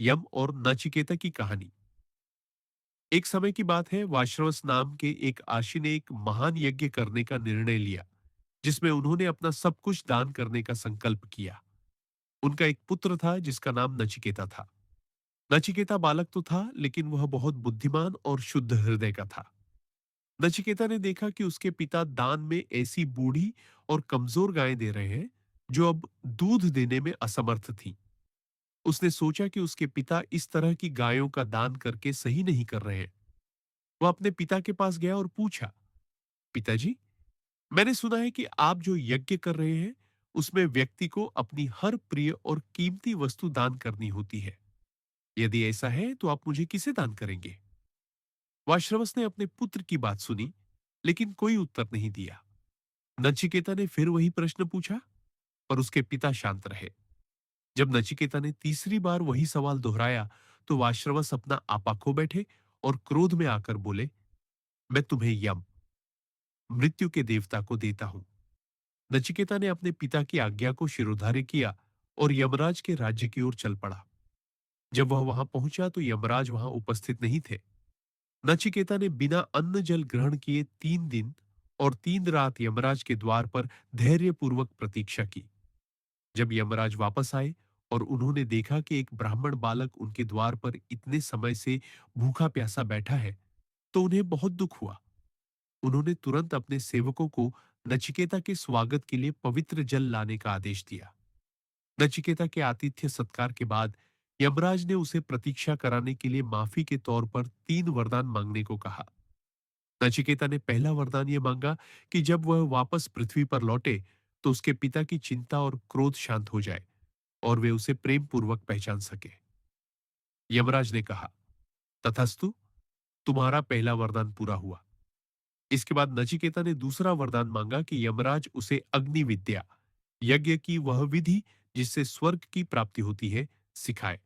यम और नचिकेता की कहानी। एक समय की बात है, वाश्रवस नाम के एक आशी ने एक महान यज्ञ करने का निर्णय लिया, जिसमें उन्होंने अपना सब कुछ दान करने का संकल्प किया। उनका एक पुत्र था जिसका नाम नचिकेता था। नचिकेता बालक तो था, लेकिन वह बहुत बुद्धिमान और शुद्ध हृदय का था। नचिकेता ने देखा कि उसके पिता दान में ऐसी बूढ़ी और कमजोर गायें दे रहे हैं, जो अब दूध देने में असमर्थ थीं। उसने सोचा कि उसके पिता इस तरह की गायों का दान करके सही नहीं कर रहे हैं। वह अपने पिता के पास गया और पूछा, पिताजी, मैंने सुना है कि आप जो यज्ञ कर रहे हैं, उसमें व्यक्ति को अपनी हर प्रिय और कीमती वस्तु दान करनी होती है। यदि ऐसा है तो आप मुझे किसे दान करेंगे? वाश्रवस ने अपने पुत्र की बात सुनी, लेकिन कोई उत्तर नहीं दिया। नचिकेता ने फिर वही प्रश्न पूछा, पर उसके पिता शांत रहे। जब नचिकेता ने तीसरी बार वही सवाल दोहराया, तो वाश्रवस अपना आपा खो बैठे और क्रोध में आकर बोले, मैं तुम्हें यम, मृत्यु के देवता को देता हूं। नचिकेता ने अपने पिता की आज्ञा को शिरोधार्य किया और यमराज के राज्य की ओर चल पड़ा। जब वह वहां पहुंचा तो यमराज वहां उपस्थित नहीं थे। नचिकेता ने बिना अन्न जल ग्रहण किए 3 दिन और 3 रात यमराज के द्वार पर धैर्यपूर्वक प्रतीक्षा की। जब यमराज वापस आए और उन्होंने देखा कि एक ब्राह्मण बालक उनके द्वार पर इतने समय से भूखा प्यासा बैठा है, तो उन्हें बहुत दुख हुआ। उन्होंने तुरंत अपने सेवकों को नचिकेता के स्वागत के लिए पवित्र जल लाने का आदेश दिया। नचिकेता के आतिथ्य सत्कार के बाद यमराज ने उसे प्रतीक्षा कराने के लिए माफी के तौर पर 3 वरदान मांगने को कहा। नचिकेता ने पहला वरदान ये मांगा कि जब वह वापस पृथ्वी पर लौटे, तो उसके पिता की चिंता और क्रोध शांत हो जाए और वे उसे प्रेम पूर्वक पहचान सके। यमराज ने कहा, तथास्तु, तुम्हारा पहला वरदान पूरा हुआ। इसके बाद नचिकेता ने दूसरा वरदान मांगा कि यमराज उसे अग्नि विद्या, यज्ञ की वह विधि जिससे स्वर्ग की प्राप्ति होती है, सिखाए।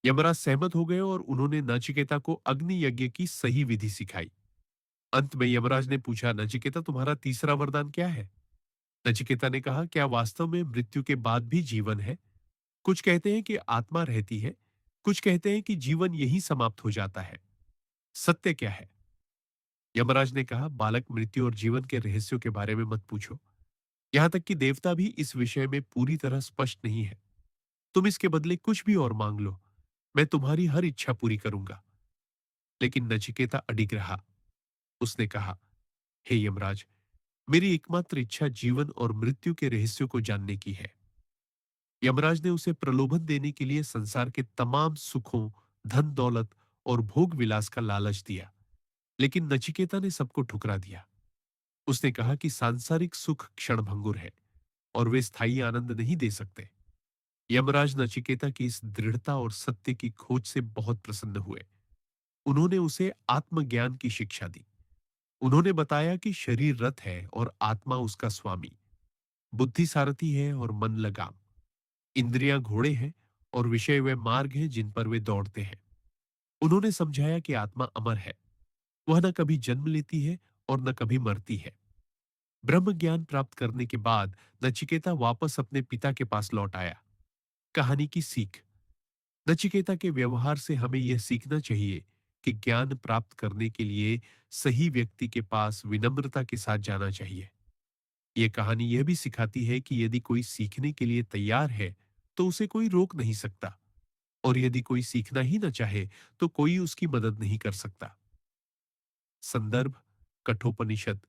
यमराज सहमत हो गए और उन्होंने नचिकेता को अग्नि यज्ञ की सही विधि सिखाई। अंत में यमराज ने पूछा, नचिकेता, तुम्हारा तीसरा वरदान क्या है? नचिकेता ने कहा, क्या वास्तव में मृत्यु के बाद भी जीवन है? कुछ कहते हैं कि आत्मा रहती है, कुछ कहते हैं कि जीवन यहीं समाप्त हो जाता है। सत्य क्या है? यमराज ने कहा, बालक, मृत्यु और जीवन के रहस्यों के बारे में मत पूछो। यहां तक कि देवता भी इस विषय में पूरी तरह स्पष्ट नहीं है। तुम इसके बदले कुछ भी और मांग लो, मैं तुम्हारी हर इच्छा पूरी करूंगा। लेकिन नचिकेता अडिग रहा। उसने कहा, हे यमराज, मेरी एकमात्र इच्छा जीवन और मृत्यु के रहस्यों को जानने की है। यमराज ने उसे प्रलोभन देने के लिए संसार के तमाम सुखों, धन दौलत और भोग विलास का लालच दिया, लेकिन नचिकेता ने सबको ठुकरा दिया। उसने कहा कि सांसारिक सुख क्षणभंगुर है और वे स्थायी आनंद नहीं दे सकते। यमराज नचिकेता की इस दृढ़ता और सत्य की खोज से बहुत प्रसन्न हुए। उन्होंने उसे आत्मज्ञान की शिक्षा दी। उन्होंने बताया कि शरीर रथ है और आत्मा उसका स्वामी, बुद्धि सारथी है और मन लगाम, इंद्रियां घोड़े हैं और विषय वे मार्ग हैं जिन पर वे दौड़ते हैं। उन्होंने समझाया कि आत्मा अमर है, वह न कभी जन्म लेती है और न कभी मरती है। ब्रह्म ज्ञान प्राप्त करने के बाद नचिकेता वापस अपने पिता के पास लौट आया। कहानी की सीख। नचिकेता के व्यवहार से हमें यह सीखना चाहिए कि ज्ञान प्राप्त करने के लिए सही व्यक्ति के पास विनम्रता के साथ जाना चाहिए। यह कहानी यह भी सिखाती है कि यदि कोई सीखने के लिए तैयार है, तो उसे कोई रोक नहीं सकता, और यदि कोई सीखना ही न चाहे, तो कोई उसकी मदद नहीं कर सकता। संदर्भ: कठोपनिषद